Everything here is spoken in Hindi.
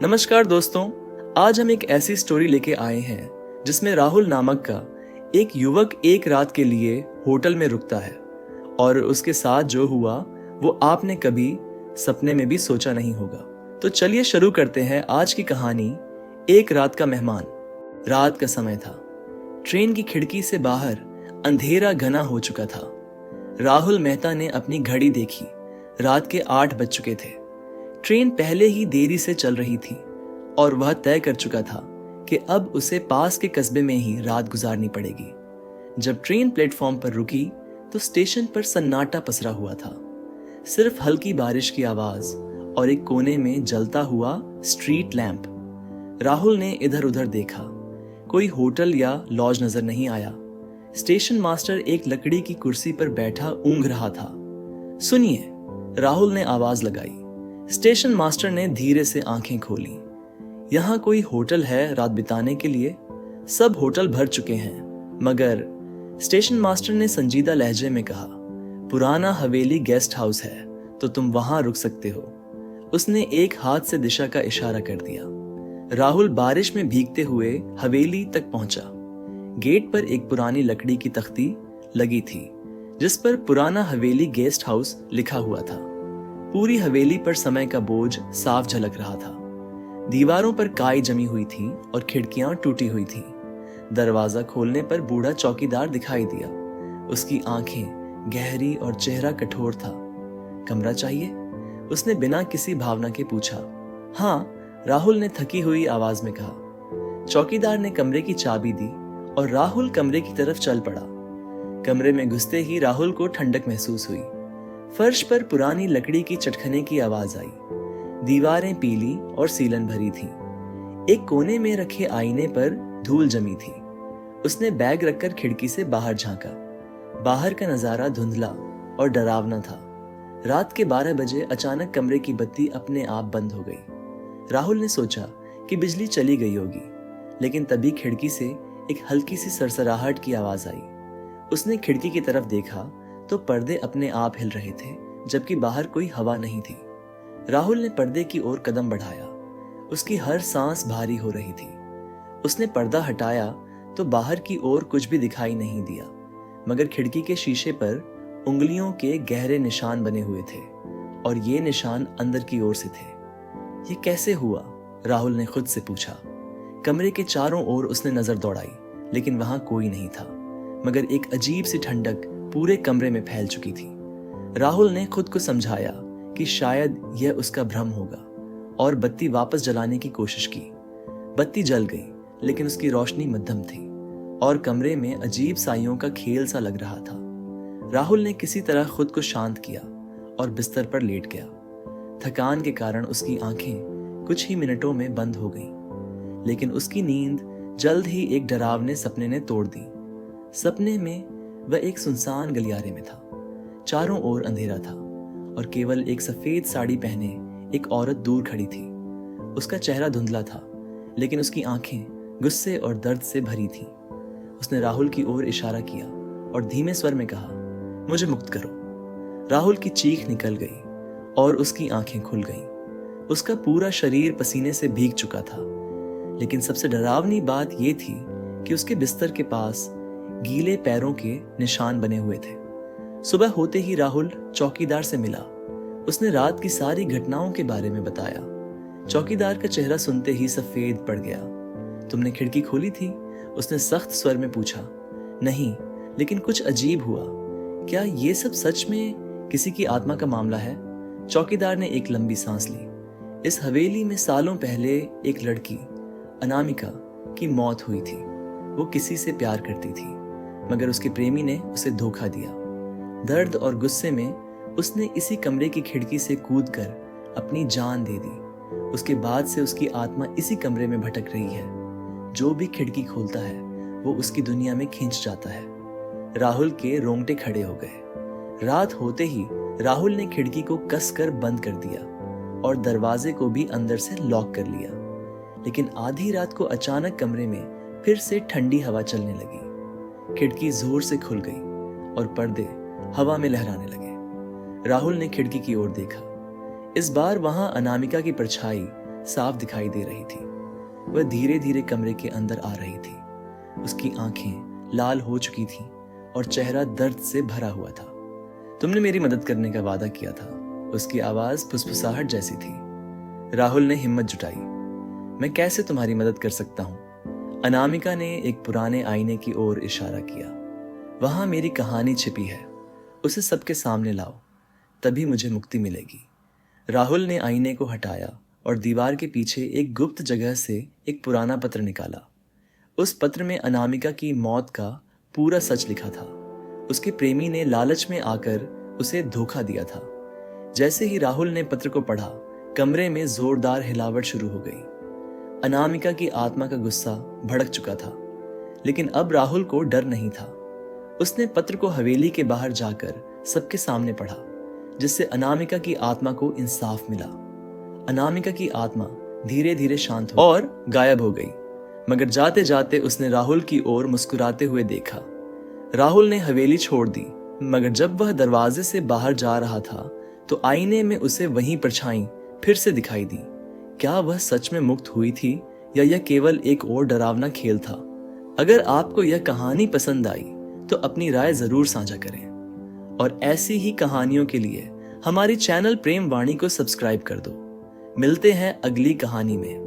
नमस्कार दोस्तों, आज हम एक ऐसी स्टोरी लेके आए हैं जिसमें राहुल नामक का एक युवक एक रात के लिए होटल में रुकता है और उसके साथ जो हुआ वो आपने कभी सपने में भी सोचा नहीं होगा। तो चलिए शुरू करते हैं आज की कहानी। एक रात का मेहमान। रात का समय था। ट्रेन की खिड़की से बाहर अंधेरा घना हो चुका था। राहुल मेहता ने अपनी घड़ी देखी। रात के 8 बज चुके थे। ट्रेन पहले ही देरी से चल रही थी और वह तय कर चुका था कि अब उसे पास के कस्बे में ही रात गुजारनी पड़ेगी। जब ट्रेन प्लेटफॉर्म पर रुकी तो स्टेशन पर सन्नाटा पसरा हुआ था। सिर्फ हल्की बारिश की आवाज और एक कोने में जलता हुआ स्ट्रीट लैंप। राहुल ने इधर उधर देखा। कोई होटल या लॉज नजर नहीं आया। स्टेशन मास्टर एक लकड़ी की कुर्सी पर बैठा ऊँघ रहा था। सुनिए, राहुल ने आवाज लगाई। स्टेशन मास्टर ने धीरे से आंखें खोली। यहाँ कोई होटल है रात बिताने के लिए? सब होटल भर चुके हैं। मगर स्टेशन मास्टर ने संजीदा लहजे में कहा, पुराना हवेली गेस्ट हाउस है तो तुम वहां रुक सकते हो। उसने एक हाथ से दिशा का इशारा कर दिया। राहुल बारिश में भीगते हुए हवेली तक पहुंचा। गेट पर एक पुरानी लकड़ी की तख्ती लगी थी जिस पर पुराना हवेली गेस्ट हाउस लिखा हुआ था। पूरी हवेली पर समय का बोझ साफ झलक रहा था। दीवारों पर काई जमी हुई थी और खिड़कियां टूटी हुई थीं। दरवाजा खोलने पर बूढ़ा चौकीदार दिखाई दिया। उसकी आंखें गहरी और चेहरा कठोर था। कमरा चाहिए? उसने बिना किसी भावना के पूछा। हाँ, राहुल ने थकी हुई आवाज में कहा। चौकीदार ने कमरे की चाबी दी और राहुल कमरे की तरफ चल पड़ा। कमरे में घुसते ही राहुल को ठंडक महसूस हुई। फर्श पर पुरानी लकड़ी की चटखने की आवाज आई। दीवारें पीली और सीलन भरी थीं। एक कोने में रखे आईने पर धूल जमी थी। उसने बैग रखकर खिड़की से बाहर झांका। बाहर का नजारा धुंधला और डरावना था। रात के 12 बजे अचानक कमरे की बत्ती अपने आप बंद हो गई। राहुल ने सोचा कि बिजली चली गई होगी, लेकिन तभी खिड़की से एक हल्की सी सरसराहट की आवाज आई। उसने खिड़की की तरफ देखा तो पर्दे अपने आप हिल रहे थे, जबकि बाहर कोई हवा नहीं थी। राहुल ने पर्दे की ओर कदम बढ़ाया। उसकी हर सांस भारी हो रही थी। उसने पर्दा हटाया तो बाहर की ओर कुछ भी दिखाई नहीं दिया, मगर खिड़की के शीशे पर उंगलियों के गहरे निशान बने हुए थे और ये निशान अंदर की ओर से थे। ये कैसे हुआ? राहुल ने खुद से पूछा। कमरे के चारों ओर उसने नजर दौड़ाई, लेकिन वहां कोई नहीं था, मगर एक अजीब सी ठंडक पूरे कमरे में फैल चुकी थी। राहुल ने खुद को समझाया कि शायद यह उसका भ्रम होगा और बत्ती वापस जलाने की कोशिश की। बत्ती जल गई, लेकिन उसकी रोशनी मध्यम थी और कमरे में अजीब साइयों का खेल सा लग रहा था। राहुल ने किसी तरह खुद को शांत किया और बिस्तर पर लेट गया। थकान के कारण उसकी आंखें कुछ ही मिनटों में बंद हो गईं, लेकिन उसकी नींद जल्द ही एक डरावने सपने ने तोड़ दी। सपने में वह एक सुनसान गलियारे में था। चारों ओर अंधेरा था और केवल एक सफेद साड़ी पहने एक औरत दूर खड़ी थी। उसका चेहरा धुंधला था, लेकिन उसकी आंखें गुस्से और दर्द से भरी थीं। उसने राहुल की ओर इशारा किया और धीमे स्वर में कहा, मुझे मुक्त करो। राहुल की चीख निकल गई और उसकी आंखें खुल गईं। उसका पूरा शरीर पसीने से भीग चुका था, लेकिन सबसे डरावनी बात यह थी कि उसके बिस्तर के पास गीले पैरों के निशान बने हुए थे। सुबह होते ही राहुल चौकीदार से मिला। उसने रात की सारी घटनाओं के बारे में बताया। चौकीदार का चेहरा सुनते ही सफेद पड़ गया। तुमने खिड़की खोली थी? उसने सख्त स्वर में पूछा। नहीं, लेकिन कुछ अजीब हुआ। क्या ये सब सच में किसी की आत्मा का मामला है? चौकीदार ने एक लंबी सांस ली। इस हवेली में सालों पहले एक लड़की अनामिका की मौत हुई थी। वो किसी से प्यार करती थी, मगर उसके प्रेमी ने उसे धोखा दिया। दर्द और गुस्से में उसने इसी कमरे की खिड़की से कूदकर अपनी जान दे दी। उसके बाद से उसकी आत्मा इसी कमरे में भटक रही है। जो भी खिड़की खोलता है वो उसकी दुनिया में खींच जाता है। राहुल के रोंगटे खड़े हो गए। रात होते ही राहुल ने खिड़की को कसकर बंद कर दिया और दरवाजे को भी अंदर से लॉक कर लिया। लेकिन आधी रात को अचानक कमरे में फिर से ठंडी हवा चलने लगी। खिड़की जोर से खुल गई और पर्दे हवा में लहराने लगे। राहुल ने खिड़की की ओर देखा। इस बार वहां अनामिका की परछाई साफ दिखाई दे रही थी। वह धीरे धीरे कमरे के अंदर आ रही थी। उसकी आंखें लाल हो चुकी थीं और चेहरा दर्द से भरा हुआ था। तुमने मेरी मदद करने का वादा किया था। उसकी आवाज फुसफुसाहट जैसी थी। राहुल ने हिम्मत जुटाई। मैं कैसे तुम्हारी मदद कर सकता हूँ? अनामिका ने एक पुराने आईने की ओर इशारा किया। वहां मेरी कहानी छिपी है, उसे सबके सामने लाओ, तभी मुझे मुक्ति मिलेगी। राहुल ने आईने को हटाया और दीवार के पीछे एक गुप्त जगह से एक पुराना पत्र निकाला। उस पत्र में अनामिका की मौत का पूरा सच लिखा था। उसके प्रेमी ने लालच में आकर उसे धोखा दिया था। जैसे ही राहुल ने पत्र को पढ़ा, कमरे में जोरदार हिलावट शुरू हो गई। अनामिका की आत्मा का गुस्सा भड़क चुका था, लेकिन अब राहुल को डर नहीं था। उसने पत्र को हवेली के बाहर जाकर सबके सामने पढ़ा, जिससे अनामिका की आत्मा को इंसाफ मिला। अनामिका की आत्मा धीरे धीरे शांत हो और गायब हो गई, मगर जाते जाते उसने राहुल की ओर मुस्कुराते हुए देखा। राहुल ने हवेली छोड़ दी, मगर जब वह दरवाजे से बाहर जा रहा था तो आईने में उसे वही परछाई फिर से दिखाई दी। क्या वह सच में मुक्त हुई थी या यह केवल एक और डरावना खेल था? अगर आपको यह कहानी पसंद आई तो अपनी राय जरूर साझा करें और ऐसी ही कहानियों के लिए हमारी चैनल प्रेम वाणी को सब्सक्राइब कर दो। मिलते हैं अगली कहानी में।